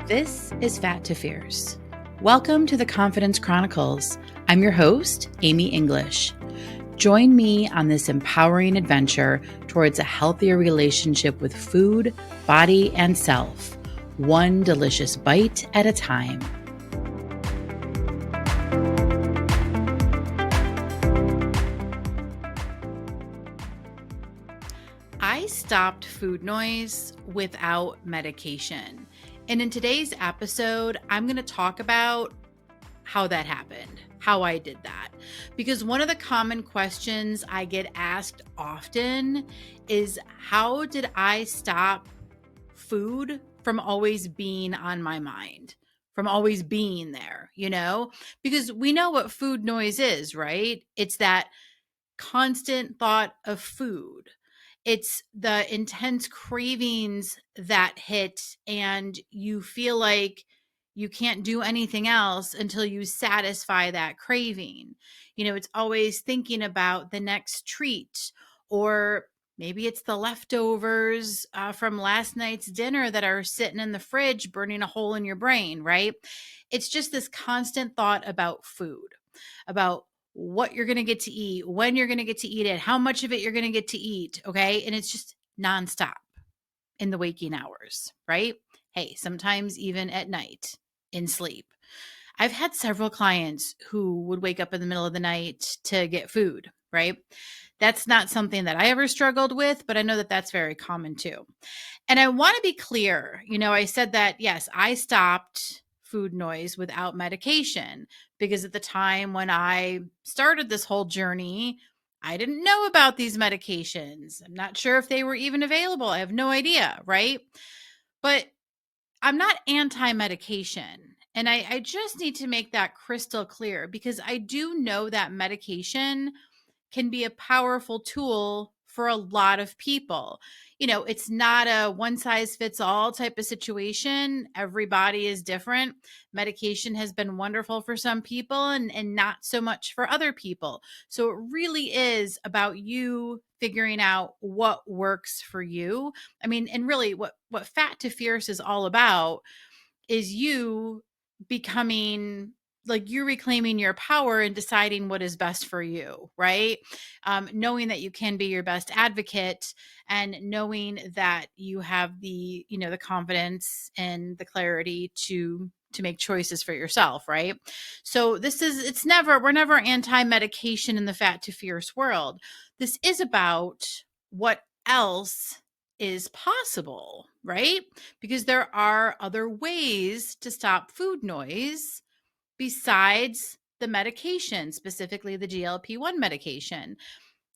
This is Fat to Fierce. Welcome to the Confidence Chronicles. I'm your host, Amy English. Join me on this empowering adventure towards a healthier relationship with food, body, and self, one delicious bite at a time. I stopped food noise without medication. And in today's episode, I'm going to talk about how that happened, how I did that. Because one of the common questions I get asked often is, how did I stop food from always being on my mind, from always being there, Because we know what food noise is, right? It's that constant thought of food. It's the intense cravings that hit, and you feel like you can't do anything else until you satisfy that craving. It's always thinking about the next treat, or maybe it's the leftovers from last night's dinner that are sitting in the fridge, burning a hole in your brain, right? It's just this constant thought about food, about what you're going to get to eat, when you're going to get to eat it, how much of it you're going to get to eat. Okay. And it's just nonstop in the waking hours, right? Hey, sometimes even at night in sleep. I've had several clients who would wake up in the middle of the night to get food, right? That's not something that I ever struggled with, but I know that that's very common too. And I want to be clear. I said that, yes, I stopped food noise without medication because at the time when I started this whole journey, I didn't know about these medications. I'm not sure if they were even available. I have no idea, right? But I'm not anti-medication. And I just need to make that crystal clear because I do know that medication can be a powerful tool for a lot of people. It's not a one size fits all type of situation. Everybody is different. Medication has been wonderful for some people and not so much for other people. So it really is about you figuring out what works for you. And really what Fat to Fierce is all about is you becoming, like, you reclaiming your power and deciding what is best for you, right? Knowing that you can be your best advocate and knowing that you have the confidence and the clarity to make choices for yourself, right? So we're never anti-medication in the Fat to Fierce world. This is about what else is possible, right? Because there are other ways to stop food noise besides the medication, specifically the GLP-1 medication.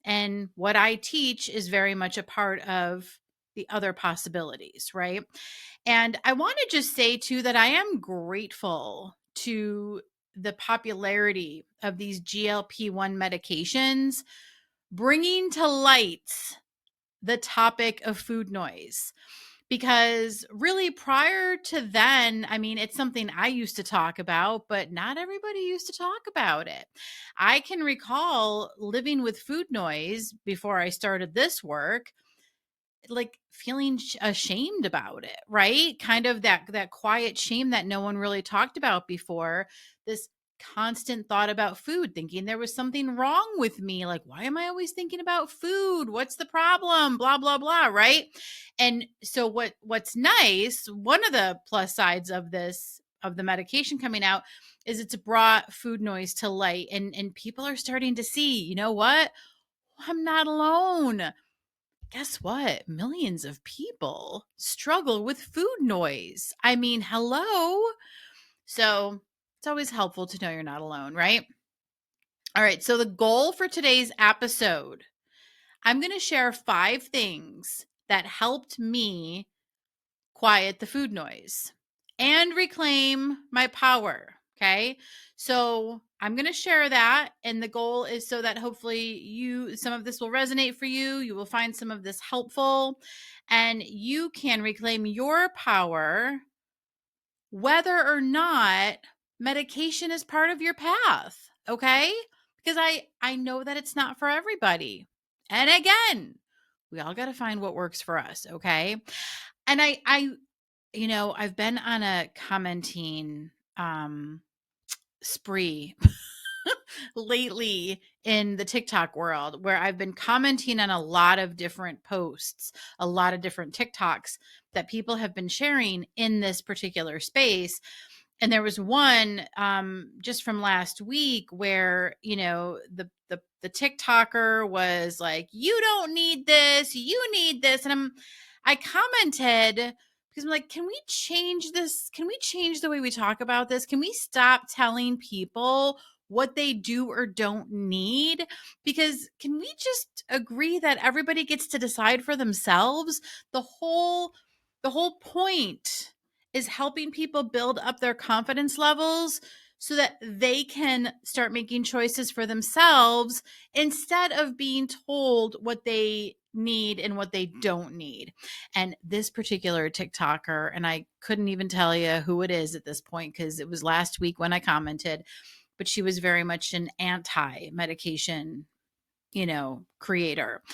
And what I teach is very much a part of the other possibilities, right? And I want to just say too that I am grateful to the popularity of these GLP-1 medications bringing to light the topic of food noise. Because really prior to then, it's something I used to talk about, but not everybody used to talk about it. I can recall living with food noise before I started this work, like feeling ashamed about it, right? Kind of that quiet shame that no one really talked about before. This constant thought about food, thinking there was something wrong with me. Like, why am I always thinking about food? What's the problem? Blah, blah, blah, right? And so what's nice, one of the plus sides of this, of the medication coming out, is it's brought food noise to light, and people are starting to see, you know what? I'm not alone. Guess what? Millions of people struggle with food noise. Hello. So it's always helpful to know you're not alone, right? All right. So the goal for today's episode, I'm going to share 5 things that helped me quiet the food noise and reclaim my power. Okay. So I'm going to share that. And the goal is so that hopefully some of this will resonate for you. You will find some of this helpful and you can reclaim your power, whether or not medication is part of your path. Okay. Because I know that it's not for everybody. And again, we all got to find what works for us. Okay. And I I've been on a commenting spree lately in the TikTok world where I've been commenting on a lot of different posts, a lot of different TikToks that people have been sharing in this particular space. And there was one just from last week where the TikToker was like, "You don't need this, you need this," and I commented because I'm like, "Can we change this? Can we change the way we talk about this? Can we stop telling people what they do or don't need? Because can we just agree that everybody gets to decide for themselves? The whole point is helping people build up their confidence levels so that they can start making choices for themselves instead of being told what they need and what they don't need." And this particular TikToker, and I couldn't even tell you who it is at this point because it was last week when I commented, but she was very much an anti medication, creator.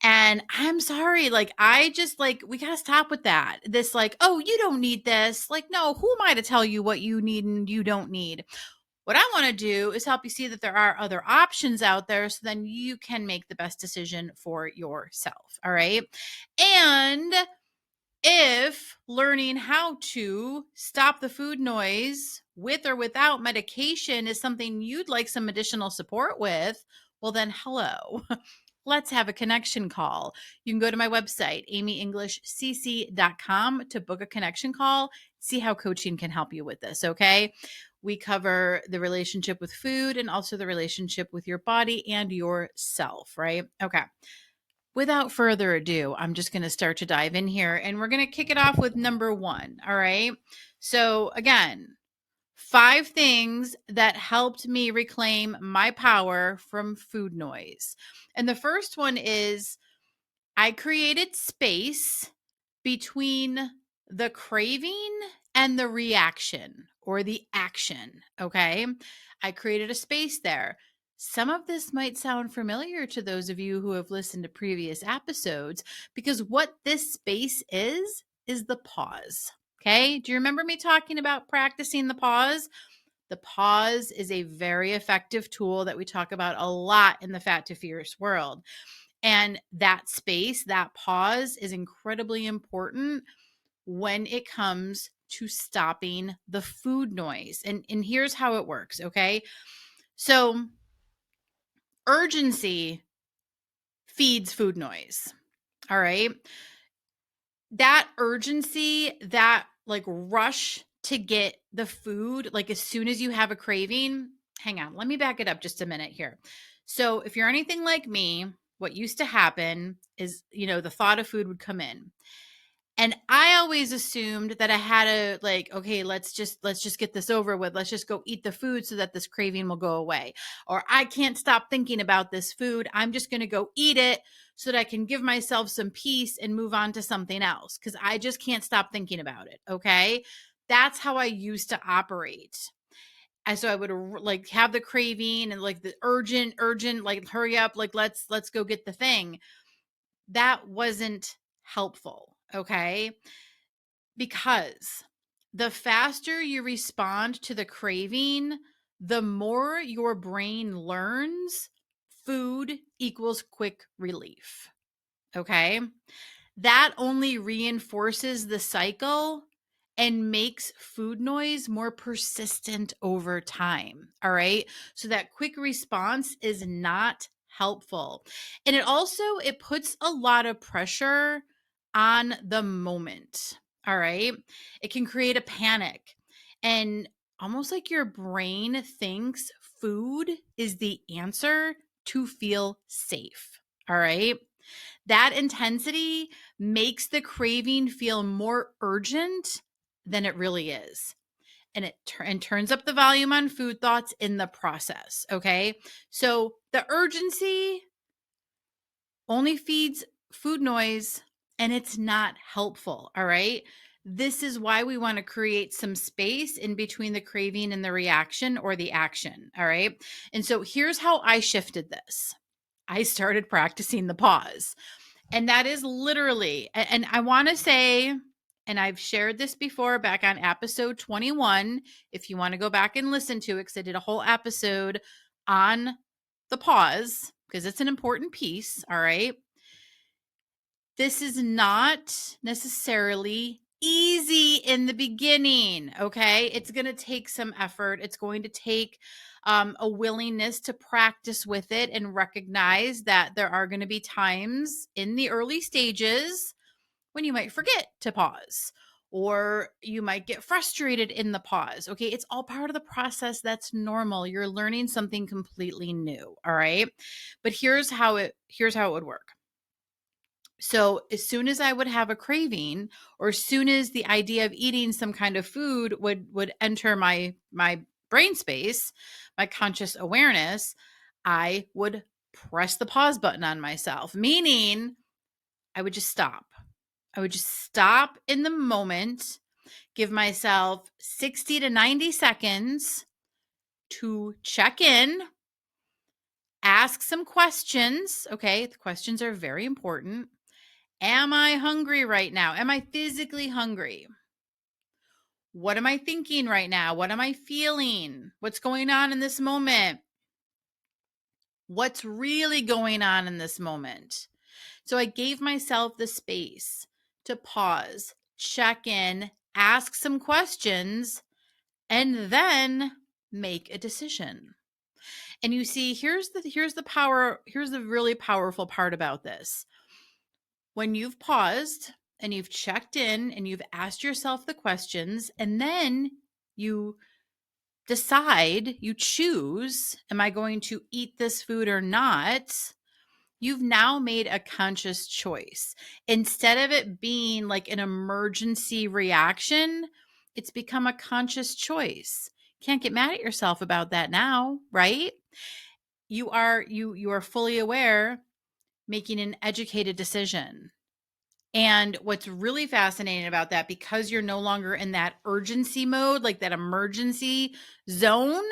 And I'm sorry, like, I just like, we got to stop with that. This, like, "Oh, you don't need this." Like, no, who am I to tell you what you need and you don't need? What I want to do is help you see that there are other options out there so then you can make the best decision for yourself. All right. And if learning how to stop the food noise with or without medication is something you'd like some additional support with, well, then hello. Let's have a connection call. You can go to my website, amyenglishcc.com, to book a connection call, see how coaching can help you with this, okay? We cover the relationship with food and also the relationship with your body and yourself, right? Okay. Without further ado, I'm just going to start to dive in here and we're going to kick it off with number 1, all right? So, again, 5 things that helped me reclaim my power from food noise. And the first one is I created space between the craving and the reaction or the action. Okay. I created a space there. Some of this might sound familiar to those of you who have listened to previous episodes because what this space is the pause. Okay. Do you remember me talking about practicing the pause? The pause is a very effective tool that we talk about a lot in the Fat to Fierce world. And that space, that pause is incredibly important when it comes to stopping the food noise. And here's how it works, okay? So, urgency feeds food noise. All right? That urgency, that like rush to get the food, like as soon as you have a craving, hang on, let me back it up just a minute here. So, if you're anything like me, what used to happen is, the thought of food would come in. And I always assumed that I had to like, okay, let's just get this over with. Let's just go eat the food so that this craving will go away. Or I can't stop thinking about this food. I'm just going to go eat it so that I can give myself some peace and move on to something else cuz I just can't stop thinking about it, okay? That's how I used to operate. And so I would like have the craving and like the urgent like hurry up, like let's go get the thing. That wasn't helpful, okay? Because the faster you respond to the craving, the more your brain learns food equals quick relief. Okay. That only reinforces the cycle and makes food noise more persistent over time. All right. So that quick response is not helpful. And it puts a lot of pressure on the moment. All right. It can create a panic and almost like your brain thinks food is the answer to feel safe. All right. That intensity makes the craving feel more urgent than it really is. And and turns up the volume on food thoughts in the process. Okay. So the urgency only feeds food noise and it's not helpful. All right. This is why we want to create some space in between the craving and the reaction or the action. All right. And so here's how I shifted this. I started practicing the pause. And that is literally, and I want to say And I've shared this before back on episode 21. If you want to go back and listen to it, because I did a whole episode on the pause, because it's an important piece. All right. This is not necessarily easy in the beginning. Okay. It's going to take some effort. It's going to take a willingness to practice with it and recognize that there are going to be times in the early stages when you might forget to pause or you might get frustrated in the pause. Okay. It's all part of the process. That's normal. You're learning something completely new. All right. But here's how it would work. So as soon as I would have a craving, or as soon as the idea of eating some kind of food would enter my brain space, my conscious awareness, I would press the pause button on myself, meaning I would just stop. I would just stop in the moment, give myself 60 to 90 seconds to check in, ask some questions. Okay, the questions are very important. Am I hungry right now? Am I physically hungry? What am I thinking right now? What am I feeling? What's going on in this moment? What's really going on in this moment? So I gave myself the space to pause, check in, ask some questions, and then make a decision. And you see, here's the really powerful part about this. When you've paused and you've checked in and you've asked yourself the questions, and then you decide, you choose, am I going to eat this food or not? You've now made a conscious choice. Instead of it being like an emergency reaction, it's become a conscious choice. Can't get mad at yourself about that now, right? You are fully aware, making an educated decision. And what's really fascinating about that, because you're no longer in that urgency mode, like that emergency zone,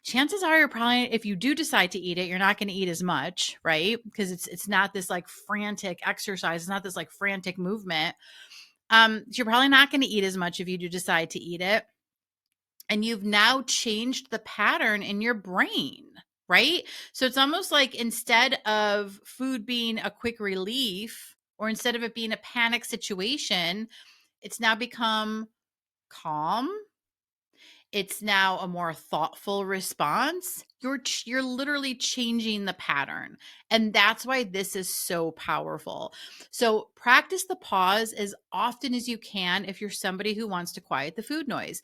chances are you're probably, if you do decide to eat it, you're not going to eat as much, right? Because it's not this like frantic exercise, it's not this like frantic movement. So you're probably not going to eat as much if you do decide to eat it. And you've now changed the pattern in your brain, right? So it's almost like instead of food being a quick relief, or instead of it being a panic situation, it's now become calm. It's now a more thoughtful response. You're literally changing the pattern. And that's why this is so powerful. So practice the pause as often as you can if you're somebody who wants to quiet the food noise.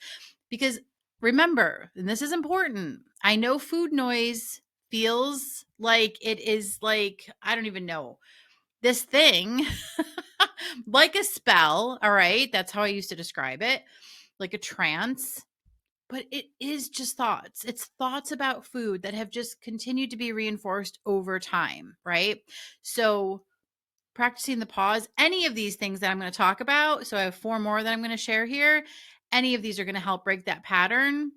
Because remember, and this is important, I know food noise feels like it is like, I don't even know, this thing like a spell. All right. That's how I used to describe it, like a trance. But it is just thoughts. It's thoughts about food that have just continued to be reinforced over time, right? So, practicing the pause, any of these things that I'm going to talk about, so I have 4 more that I'm going to share here. Any of these are going to help break that pattern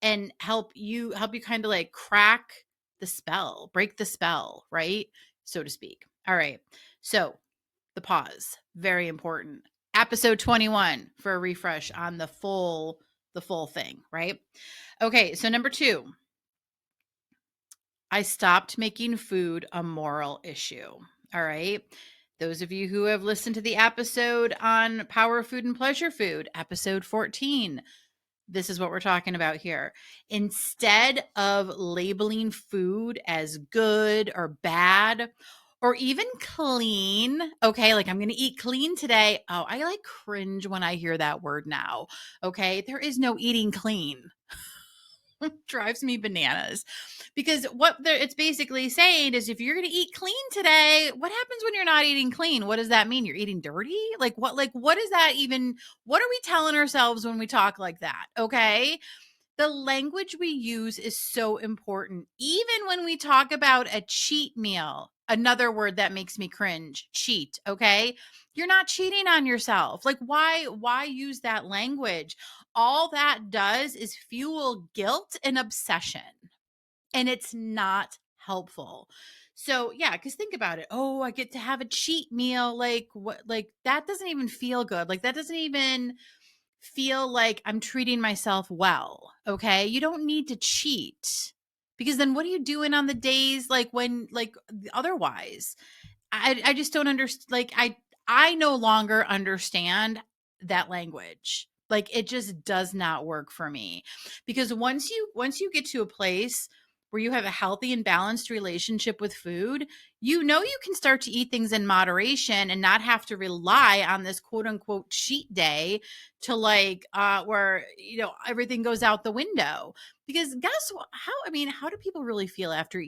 and help you kind of like crack the spell, break the spell, right? So to speak. All right. So, the pause, very important. Episode 21 for a refresh on the full thing, right? Okay, so number 2, I stopped making food a moral issue. All right. Those of you who have listened to the episode on power food and pleasure food, episode 14, this is what we're talking about here. Instead of labeling food as good or bad or even clean, okay, like I'm going to eat clean today. Oh, I like cringe when I hear that word now. Okay, there is no eating clean. Drives me bananas, because what it's basically saying is if you're going to eat clean today, what happens when you're not eating clean? What does that mean? You're eating dirty? Like what is that even? What are we telling ourselves when we talk like that? Okay. The language we use is so important. Even when we talk about a cheat meal, another word that makes me cringe, cheat, okay? You're not cheating on yourself. Like why use that language? All that does is fuel guilt and obsession, and it's not helpful. So, yeah, cuz think about it. Oh, I get to have a cheat meal, like what, like that doesn't even feel good. Like that doesn't even feel like I'm treating myself well. Okay? You don't need to cheat. Because then what are you doing on the days like when like otherwise? I just don't understand. Like I no longer understand that language. Like it just does not work for me. Because once you get to a place where you have a healthy and balanced relationship with food, you know you can start to eat things in moderation and not have to rely on this quote unquote cheat day to like where everything goes out the window. Because guess what? How do people really feel after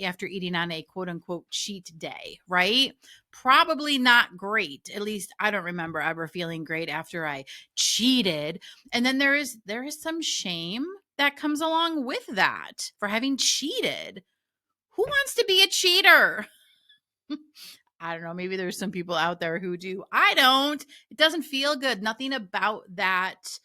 after eating on a quote unquote cheat day, right? Probably not great. At least I don't remember ever feeling great after I cheated. And then there is some shame that comes along with that for having cheated. Who wants to be a cheater? I don't know. Maybe there's some people out there who do. I don't. It doesn't feel good. Nothing about that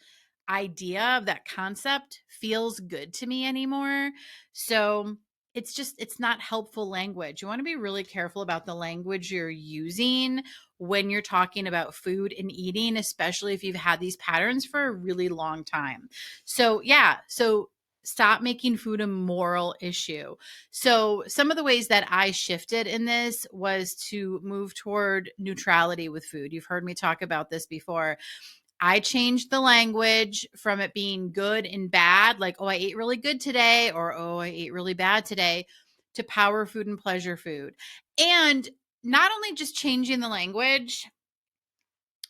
idea of that concept feels good to me anymore. So it's not helpful language. You want to be really careful about the language you're using when you're talking about food and eating, especially if you've had these patterns for a really long time. So, yeah. So, stop making food a moral issue. So, some of the ways that I shifted in this was to move toward neutrality with food. You've heard me talk about this before. I changed the language from it being good and bad, like, oh, I ate really good today, or oh, I ate really bad today, to power food and pleasure food. And not only just changing the language,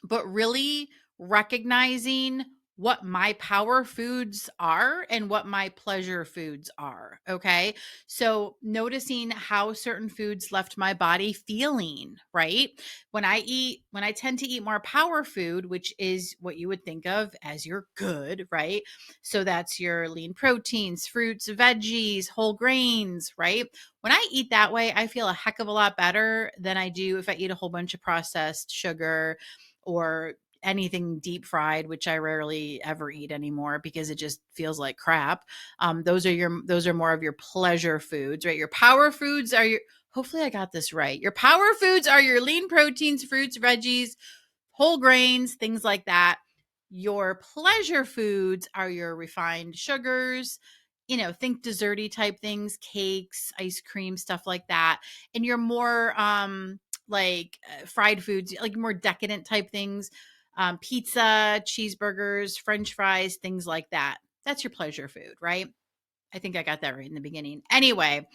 but really recognizing what my power foods are and what my pleasure foods are. Okay. So noticing how certain foods left my body feeling, right? When I tend to eat more power food, which is what you would think of as your good, right? So that's your lean proteins, fruits, veggies, whole grains, right? When I eat that way, I feel a heck of a lot better than I do if I eat a whole bunch of processed sugar or anything deep fried, which I rarely ever eat anymore because it just feels like crap. Those are more of your pleasure foods, right? Your power foods are your, hopefully I got this right. Your power foods are your lean proteins, fruits, veggies, whole grains, things like that. Your pleasure foods are your refined sugars, think desserty type things, cakes, ice cream, stuff like that. And your more fried foods, like more decadent type things, pizza, cheeseburgers, french fries, things like that. That's your pleasure food, right? I think I got that right in the beginning. Anyway,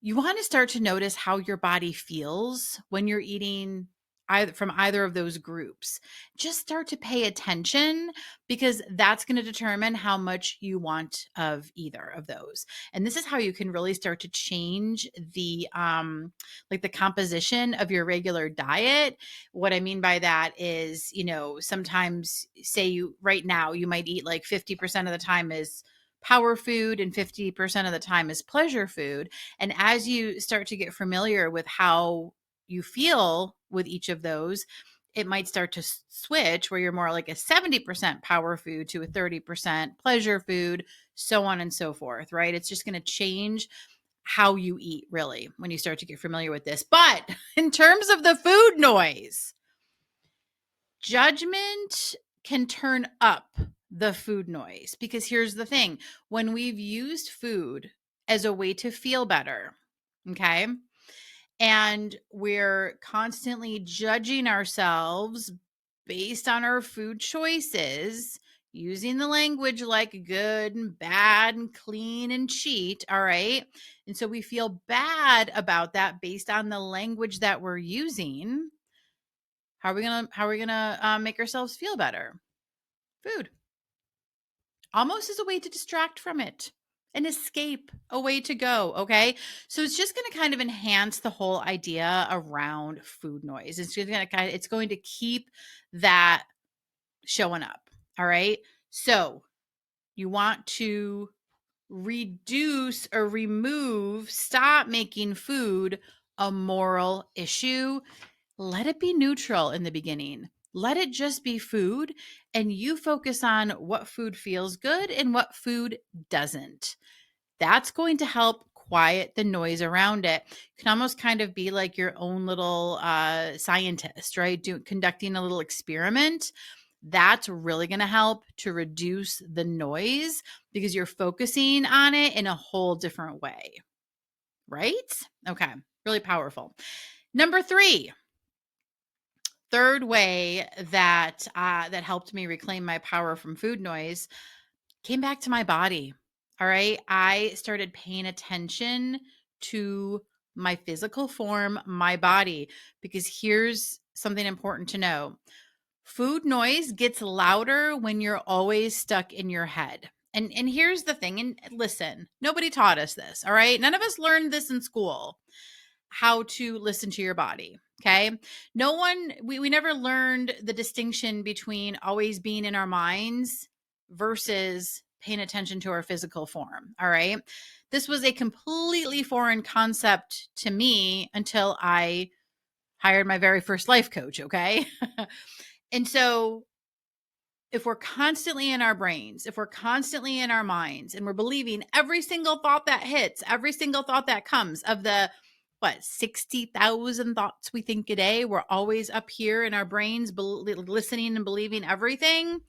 you want to start to notice how your body feels when you're eating from either of those groups. Just start to pay attention because that's going to determine how much you want of either of those. And this is how you can really start to change the the composition of your regular diet. What I mean by that is, sometimes say you right now you might eat like 50% of the time is power food and 50% of the time is pleasure food. And as you start to get familiar with how you feel with each of those, it might start to switch where you're more like a 70% power food to a 30% pleasure food, so on and so forth, right? It's just going to change how you eat really when you start to get familiar with this. But in terms of the food noise, judgment can turn up the food noise because here's the thing: when we've used food as a way to feel better, okay, and we're constantly judging ourselves based on our food choices, using the language like good and bad and clean and cheat, all right? And so we feel bad about that based on the language that we're using. How are we gonna make ourselves feel better? Food, almost as a way to distract from it, an escape, a way to go. Okay, so it's just going to kind of enhance the whole idea around food noise. It's going to keep that showing up. All right, so you want to reduce or remove, stop making food a moral issue. Let it be neutral in the beginning. Let it just be food, and you focus on what food feels good and what food doesn't. That's going to help quiet the noise around it. You can almost kind of be like your own little scientist, right? Conducting a little experiment. That's really going to help to reduce the noise because you're focusing on it in a whole different way, right? Okay, really powerful. Number three, third way that that helped me reclaim my power from food noise came back to my body. All right. I started paying attention to my physical form, my body, because here's something important to know. Food noise gets louder when you're always stuck in your head. And here's the thing, and listen, nobody taught us this, all right? None of us learned this in school, how to listen to your body. Okay. No one, we never learned the distinction between always being in our minds versus paying attention to our physical form. All right. This was a completely foreign concept to me until I hired my very first life coach. Okay. And so if we're constantly in our brains, if we're constantly in our minds and we're believing every single thought that hits, every single thought that comes of the 60,000 thoughts we think a day, we're always up here in our brains listening and believing everything.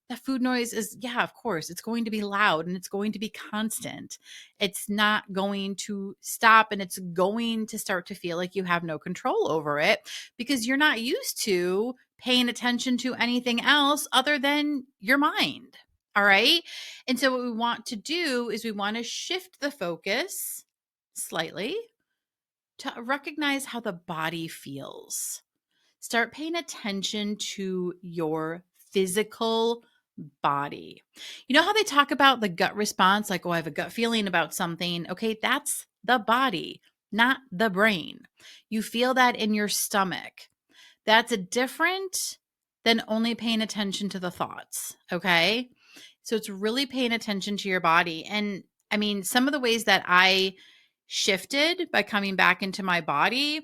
That food noise is, yeah, of course, it's going to be loud and it's going to be constant. It's not going to stop and it's going to start to feel like you have no control over it because you're not used to paying attention to anything else other than your mind. All right. And so, what we want to do is we want to shift the focus slightly to recognize how the body feels. Start paying attention to your physical body. You know how they talk about the gut response? Like, oh, I have a gut feeling about something. Okay, that's the body, not the brain. You feel that in your stomach. That's a different than only paying attention to the thoughts. Okay. So it's really paying attention to your body. And I mean, some of the ways that I shifted by coming back into my body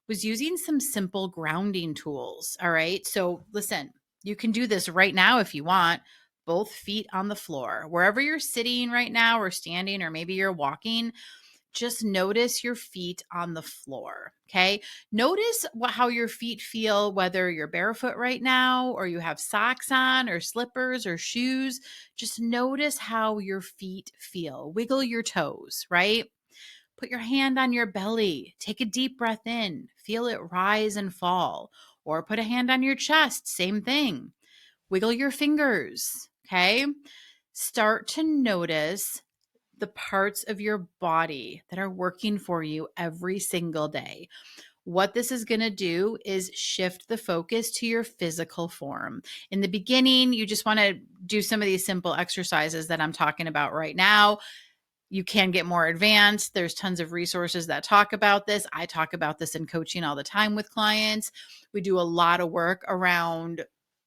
was using some simple grounding tools. All right. So listen, you can do this right now if you want. Both feet on the floor, wherever you're sitting right now, or standing, or maybe you're walking, just notice your feet on the floor. Okay. Notice how your feet feel, whether you're barefoot right now, or you have socks on, or slippers, or shoes. Just notice how your feet feel. Wiggle your toes, right? Put your hand on your belly. Take a deep breath in. Feel it rise and fall. Or put a hand on your chest. Same thing. Wiggle your fingers. Okay. Start to notice the parts of your body that are working for you every single day. What this is going to do is shift the focus to your physical form. In the beginning, you just want to do some of these simple exercises that I'm talking about right now. You can get more advanced. There's tons of resources that talk about this. I talk about this in coaching all the time with clients. We do a lot of work around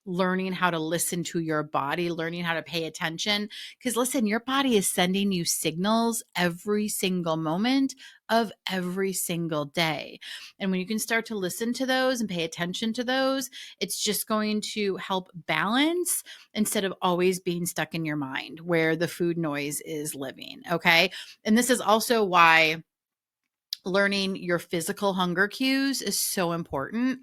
learning how to listen to your body, learning how to pay attention. Because listen, your body is sending you signals every single moment of every single day. And when you can start to listen to those and pay attention to those, it's just going to help balance instead of always being stuck in your mind where the food noise is living. Okay. And this is also why learning your physical hunger cues is so important,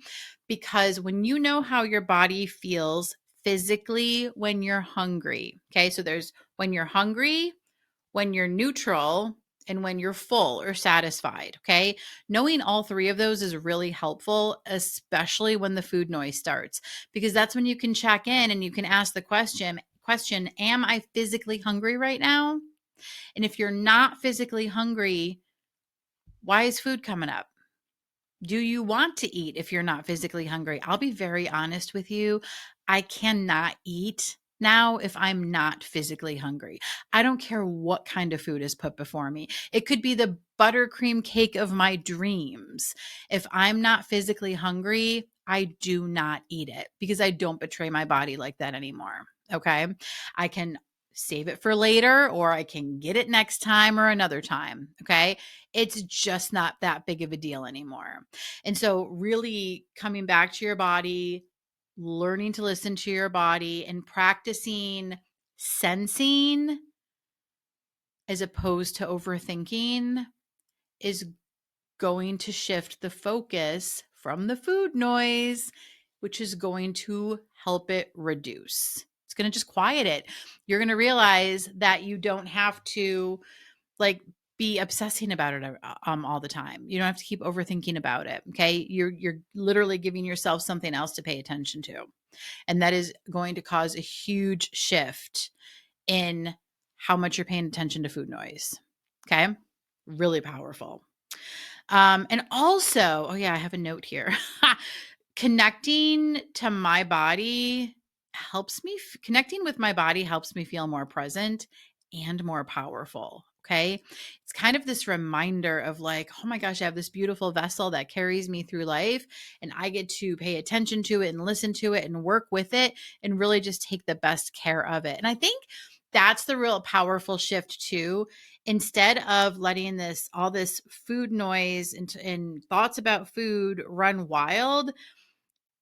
because when you know how your body feels physically when you're hungry, okay, so there's when you're hungry, when you're neutral, and when you're full or satisfied. Okay. Knowing all three of those is really helpful, especially when the food noise starts, because that's when you can check in and you can ask the question, am I physically hungry right now? And if you're not physically hungry, why is food coming up? Do you want to eat if you're not physically hungry? I'll be very honest with you. I cannot eat now if I'm not physically hungry. I don't care what kind of food is put before me. It could be the buttercream cake of my dreams. If I'm not physically hungry, I do not eat it because I don't betray my body like that anymore. Okay. I can save it for later, or I can get it next time or another time. Okay. It's just not that big of a deal anymore. And so, really coming back to your body, learning to listen to your body, and practicing sensing as opposed to overthinking is going to shift the focus from the food noise, which is going to help it reduce. It's going to just quiet it. You're going to realize that you don't have to like be obsessing about it all the time. You don't have to keep overthinking about it. Okay. You're literally giving yourself something else to pay attention to. And that is going to cause a huge shift in how much you're paying attention to food noise. Okay. Really powerful. And also, oh yeah, I have a note here. Connecting to my body helps me, connecting with my body helps me feel more present and more powerful. Okay. It's kind of this reminder of like, oh my gosh, I have this beautiful vessel that carries me through life, and I get to pay attention to it and listen to it and work with it and really just take the best care of it. And I think that's the real powerful shift too. Instead of letting all this food noise and thoughts about food run wild,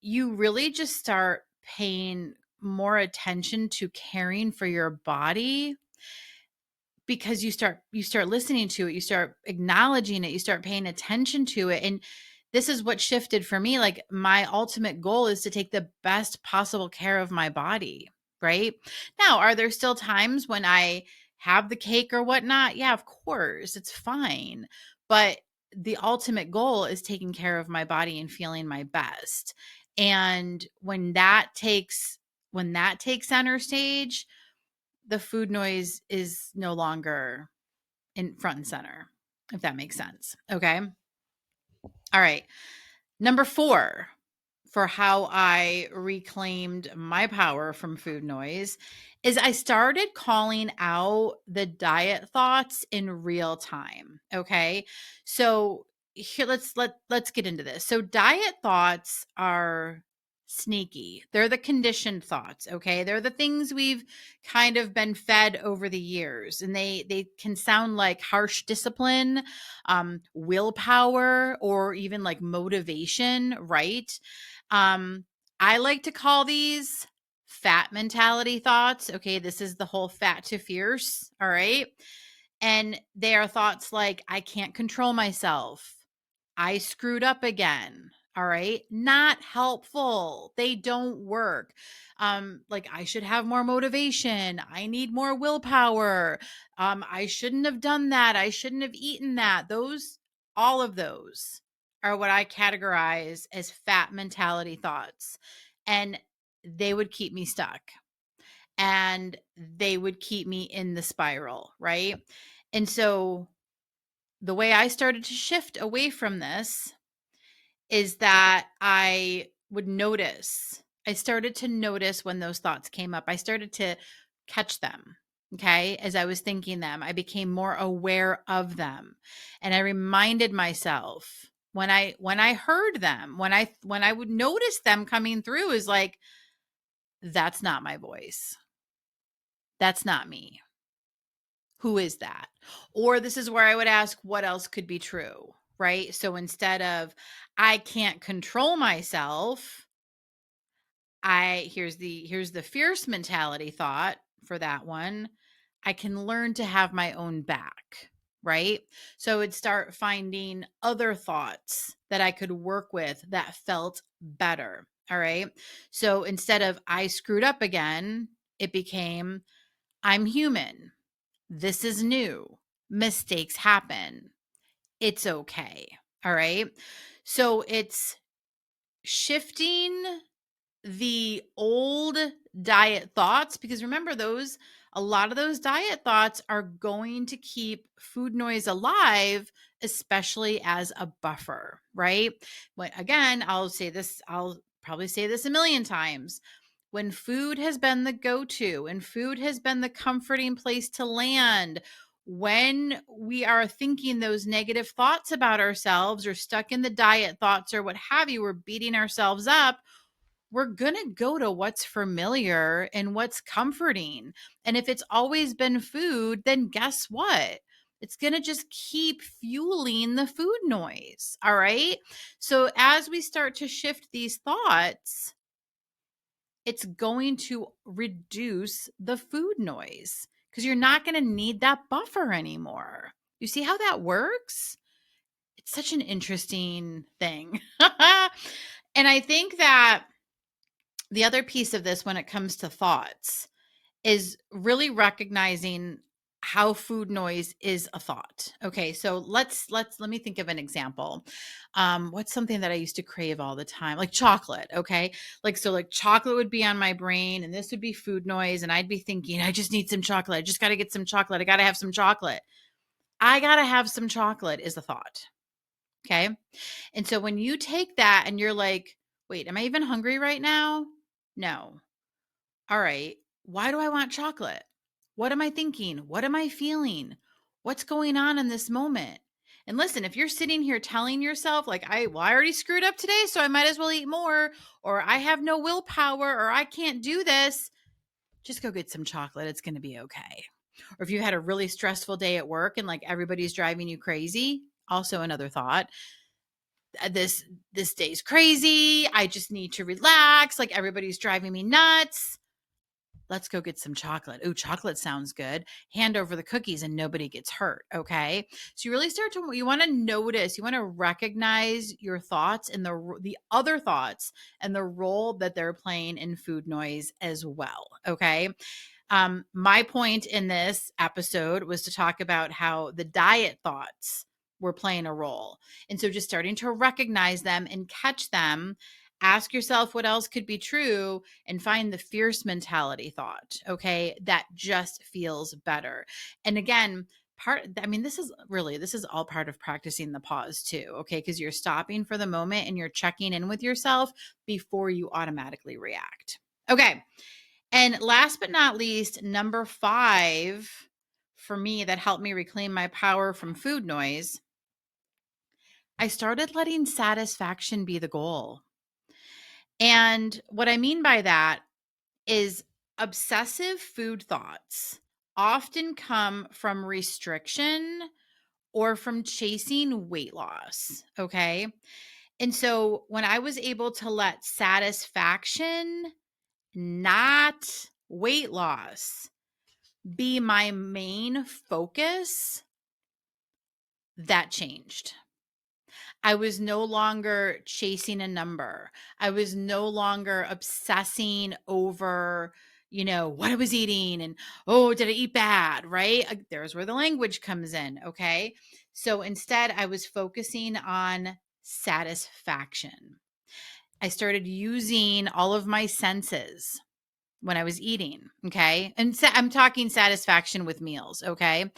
you really just start paying more attention to caring for your body, because you start listening to it, you start acknowledging it, you start paying attention to it. And this is what shifted for me. Like, my ultimate goal is to take the best possible care of my body, right? Now, are there still times when I have the cake or whatnot? Yeah, of course, it's fine. But the ultimate goal is taking care of my body and feeling my best. And when that takes center stage, the food noise is no longer in front and center, if that makes sense. Okay. All right. Number 4, for how I reclaimed my power from food noise, is I started calling out the diet thoughts in real time. Okay. So here, let's get into this. So diet thoughts are sneaky. They're the conditioned thoughts. Okay. They're the things we've kind of been fed over the years, and they can sound like harsh discipline, willpower, or even like motivation, right? Um, I like to call these fat mentality thoughts. Okay, this is the whole fat to fierce. All right. And they are thoughts like, I can't control myself. I screwed up again. All right. Not helpful. They don't work. Like, I should have more motivation. I need more willpower. I shouldn't have done that. I shouldn't have eaten that. All of those are what I categorize as fat mentality thoughts. And they would keep me stuck, and they would keep me in the spiral. Right. And so the way I started to shift away from this is that I started to notice when those thoughts came up. I started to catch them. Okay. As I was thinking them, I became more aware of them. And I reminded myself when I heard them, when I would notice them coming through, is like, that's not my voice. That's not me. Who is that? Or this is where I would ask, what else could be true? Right. So instead of, I can't control myself, here's the fierce mentality thought for that one. I can learn to have my own back. Right. So it'd start finding other thoughts that I could work with that felt better. All right. So instead of, I screwed up again, it became, I'm human. This is new. Mistakes happen. It's okay. All right. So it's shifting the old diet thoughts, because remember, a lot of those diet thoughts are going to keep food noise alive, especially as a buffer, right? Again, I'll probably say this a million times. When food has been the go-to and food has been the comforting place to land, when we are thinking those negative thoughts about ourselves, or stuck in the diet thoughts or what have you, we're beating ourselves up, we're going to go to what's familiar and what's comforting. And if it's always been food, then guess what? It's going to just keep fueling the food noise. All right. So as we start to shift these thoughts, it's going to reduce the food noise, because you're not going to need that buffer anymore. You see how that works? It's such an interesting thing. And I think that the other piece of this when it comes to thoughts is really recognizing how food noise is a thought. Okay, so let me think of an example. What's something that I used to crave all the time? Like chocolate, okay? Like chocolate would be on my brain and this would be food noise and I'd be thinking, I just need some chocolate. I just got to get some chocolate. I got to have some chocolate. I got to have some chocolate is a thought. Okay? And so when you take that and you're like, wait, am I even hungry right now? No. All right. Why do I want chocolate? What am I thinking? What am I feeling? What's going on in this moment? And listen, if you're sitting here telling yourself, like, I already screwed up today, so I might as well eat more, or I have no willpower, or I can't do this, just go get some chocolate. It's going to be okay. Or if you had a really stressful day at work and like everybody's driving you crazy, also another thought, this day's crazy. I just need to relax. Like everybody's driving me nuts. Let's go get some chocolate. Ooh, chocolate sounds good. Hand over the cookies and nobody gets hurt. Okay. So you really you want to notice, you want to recognize your thoughts and the other thoughts and the role that they're playing in food noise as well. Okay. My point in this episode was to talk about how the diet thoughts were playing a role. And so just starting to recognize them and catch them, ask yourself what else could be true and find the fierce mentality thought, okay, that just feels better. And again, this is all part of practicing the pause too, okay, because you're stopping for the moment and you're checking in with yourself before you automatically react. Okay. And last but not least, number 5 for me that helped me reclaim my power from food noise, I started letting satisfaction be the goal. And what I mean by that is obsessive food thoughts often come from restriction or from chasing weight loss. Okay. And so when I was able to let satisfaction, not weight loss, be my main focus, that changed. I was no longer chasing a number. I was no longer obsessing over, what I was eating and, oh, did I eat bad? Right? There's where the language comes in. Okay. So instead, I was focusing on satisfaction. I started using all of my senses when I was eating. Okay. And I'm talking satisfaction with meals. Okay.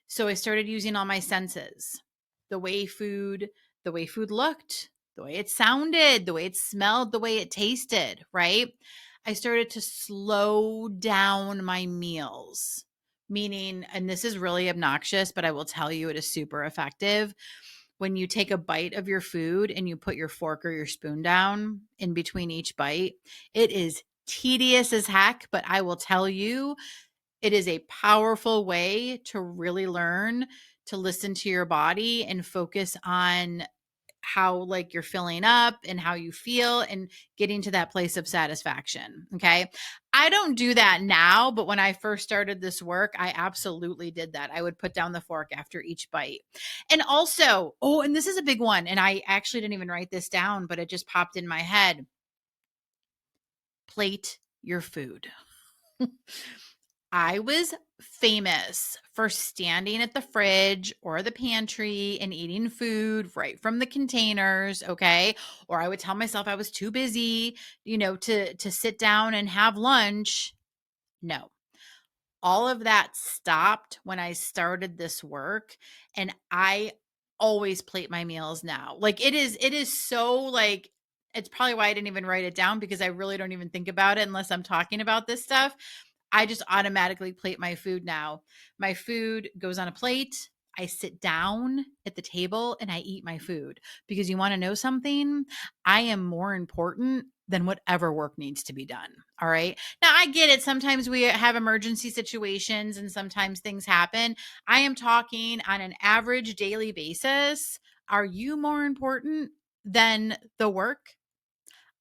So I started using all my senses, the way food, looked, the way it sounded, the way it smelled, the way it tasted, right? I started to slow down my meals, meaning, and this is really obnoxious, but I will tell you it is super effective. When you take a bite of your food and you put your fork or your spoon down in between each bite, it is tedious as heck, but I will tell you, it is a powerful way to really learn to listen to your body and focus on how like you're filling up and how you feel and getting to that place of satisfaction. Okay. I don't do that now, but when I first started this work, I absolutely did that. I would put down the fork after each bite. And also, and this is a big one. And I actually didn't even write this down, but it just popped in my head. Plate your food. I was famous for standing at the fridge or the pantry and eating food right from the containers, okay? Or I would tell myself I was too busy, to sit down and have lunch. No. All of that stopped when I started this work, and I always plate my meals now. Like it is so like it's probably why I didn't even write it down, because I really don't even think about it unless I'm talking about this stuff. I just automatically plate my food now. My food goes on a plate. I sit down at the table and I eat my food, because you want to know something? I am more important than whatever work needs to be done. All right. Now I get it. Sometimes we have emergency situations and sometimes things happen. I am talking on an average daily basis. Are you more important than the work?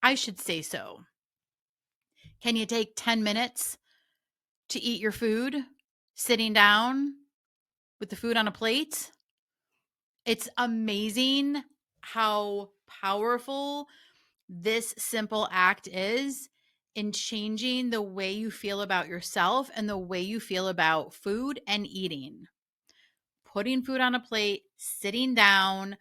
I should say so. Can you take 10 minutes to eat your food? sitting down with the food on a plate. It's amazing how powerful this simple act is in changing the way you feel about yourself and the way you feel about food and eating. Putting food on a plate, sitting down,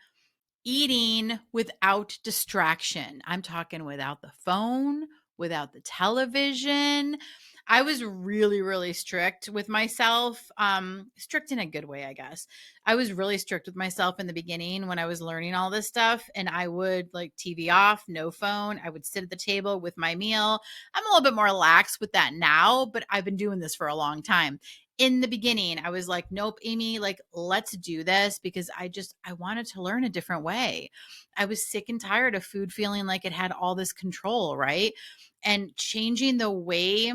eating without distraction. I'm talking without the phone, without the television. I was really, really strict with myself. Strict in a good way, I guess. I was really strict with myself in the beginning when I was learning all this stuff. And I would like TV off, no phone. I would sit at the table with my meal. I'm a little bit more lax with that now, but I've been doing this for a long time. In the beginning, I was like, nope, Amy, like, let's do this because I wanted to learn a different way. I was sick and tired of food feeling like it had all this control, right? And changing the way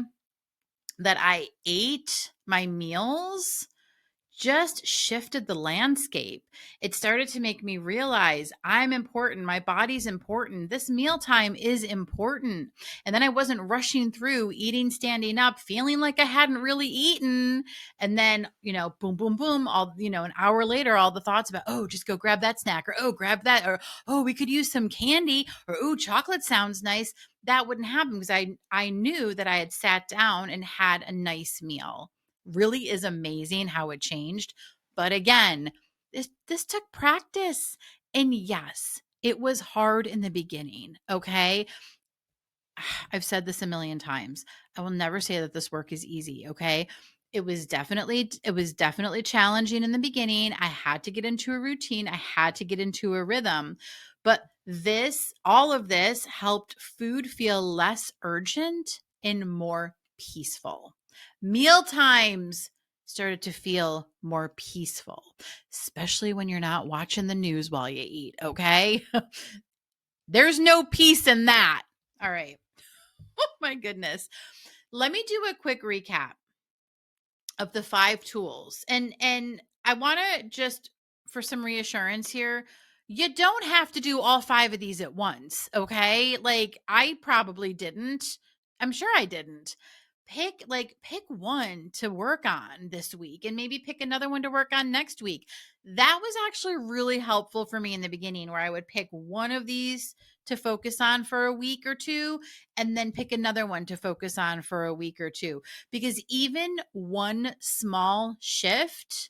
that I ate my meals just shifted the landscape. It started to make me realize I'm important. My body's important. This mealtime is important. And then I wasn't rushing through eating, standing up, feeling like I hadn't really eaten. And then, boom, boom, boom, an hour later, all the thoughts about, oh, just go grab that snack or, oh, grab that or, oh, we could use some candy or, oh, chocolate sounds nice. That wouldn't happen because I knew that I had sat down and had a nice meal. Really is amazing how it changed. But again, this took practice. And yes, it was hard in the beginning. Okay. I've said this a million times. I will never say that this work is easy. Okay. It was definitely challenging in the beginning. I had to get into a routine. I had to get into a rhythm. But all of this helped food feel less urgent and more peaceful. Meal times started to feel more peaceful, especially when you're not watching the news while you eat. Okay. There's no peace in that. All right. Oh my goodness. Let me do a quick recap of the 5 tools. And I want to just for some reassurance here, you don't have to do all 5 of these at once, okay? Like I probably didn't. I'm sure I didn't. Pick one to work on this week and maybe pick another one to work on next week. That was actually really helpful for me in the beginning where I would pick one of these to focus on for a week or two and then pick another one to focus on for a week or two because even one small shift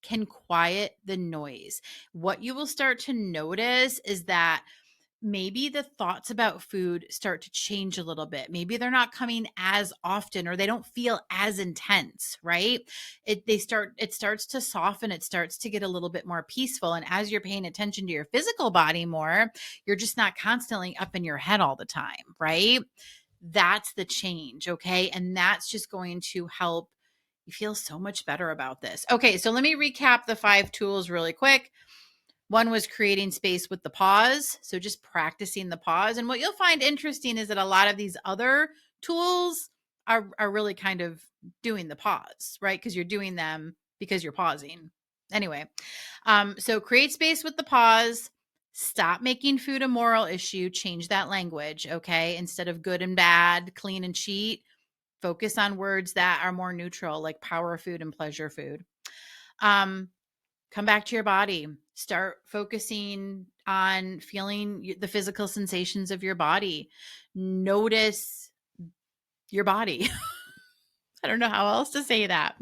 can quiet the noise. What you will start to notice is that maybe the thoughts about food start to change a little bit. Maybe they're not coming as often or they don't feel as intense, right? It starts to soften, it starts to get a little bit more peaceful. And as you're paying attention to your physical body more, you're just not constantly up in your head all the time, right? That's the change, okay? And that's just going to help you feel so much better about this. Okay, so let me recap the 5 tools really quick. One was creating space with the pause. So just practicing the pause. And what you'll find interesting is that a lot of these other tools are really kind of doing the pause, right? Because you're doing them because you're pausing. Anyway, so create space with the pause. Stop making food a moral issue. Change that language, okay? Instead of good and bad, clean and cheat, focus on words that are more neutral, like power food and pleasure food. Come back to your body. Start focusing on feeling the physical sensations of your body. Notice your body. I don't know how else to say that.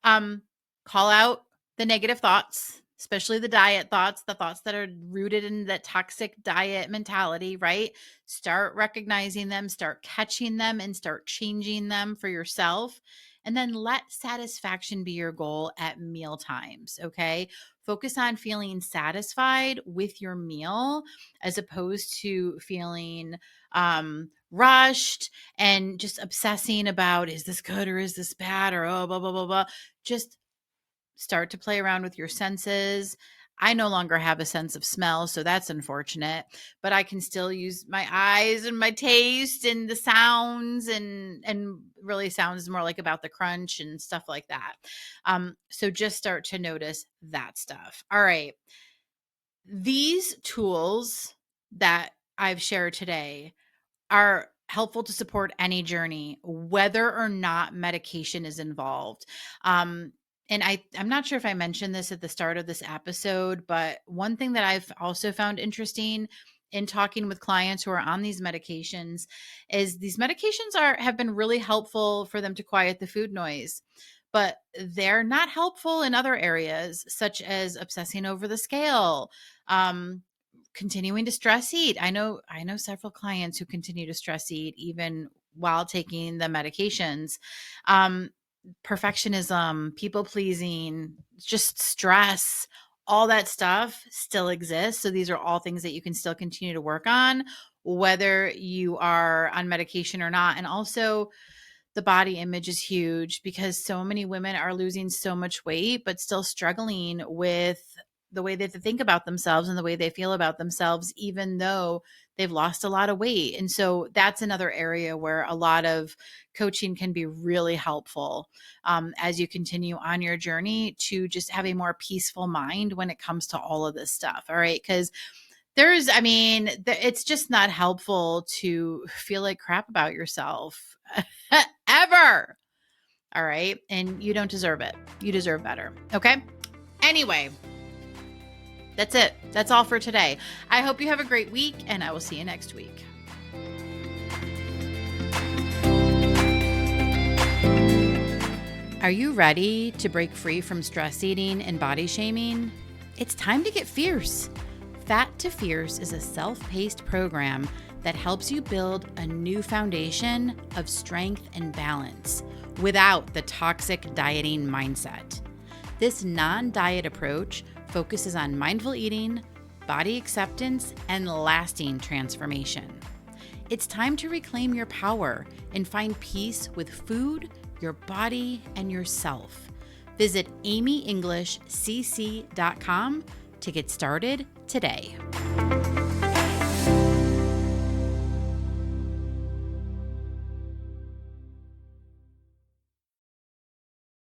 Call out the negative thoughts, especially the diet thoughts, the thoughts that are rooted in that toxic diet mentality, right? Start recognizing them, start catching them, and start changing them for yourself. And then let satisfaction be your goal at meal times, okay? Focus on feeling satisfied with your meal as opposed to feeling rushed and just obsessing about, is this good or is this bad or, oh, blah, blah, blah, blah. Just start to play around with your senses. I no longer have a sense of smell, so that's unfortunate, but I can still use my eyes and my taste and the sounds and really sounds more like about the crunch and stuff like that. So just start to notice that stuff. All right. These tools that I've shared today are helpful to support any journey, whether or not medication is involved. Um, and I'm not sure if I mentioned this at the start of this episode, but one thing that I've also found interesting in talking with clients who are on these medications is these medications have been really helpful for them to quiet the food noise, but they're not helpful in other areas, such as obsessing over the scale, um, continuing to stress eat. I know several clients who continue to stress eat even while taking the medications. Um, Perfectionism, people pleasing, just stress, all that stuff still exists. So these are all things that you can still continue to work on, whether you are on medication or not. And also, the body image is huge because so many women are losing so much weight, but still struggling with the way that they think about themselves and the way they feel about themselves, even though they've lost a lot of weight. And so that's another area where a lot of coaching can be really helpful, as you continue on your journey to just have a more peaceful mind when it comes to all of this stuff. All right. Because it's just not helpful to feel like crap about yourself ever. All right. And you don't deserve it. You deserve better. Okay. Anyway, that's it. That's all for today. I hope you have a great week, and I will see you next week. Are you ready to break free from stress eating and body shaming? It's time to get fierce. Fat to Fierce is a self-paced program that helps you build a new foundation of strength and balance without the toxic dieting mindset. This non-diet approach focuses on mindful eating, body acceptance, and lasting transformation. It's time to reclaim your power and find peace with food, your body, and yourself. Visit amyenglishcc.com to get started today.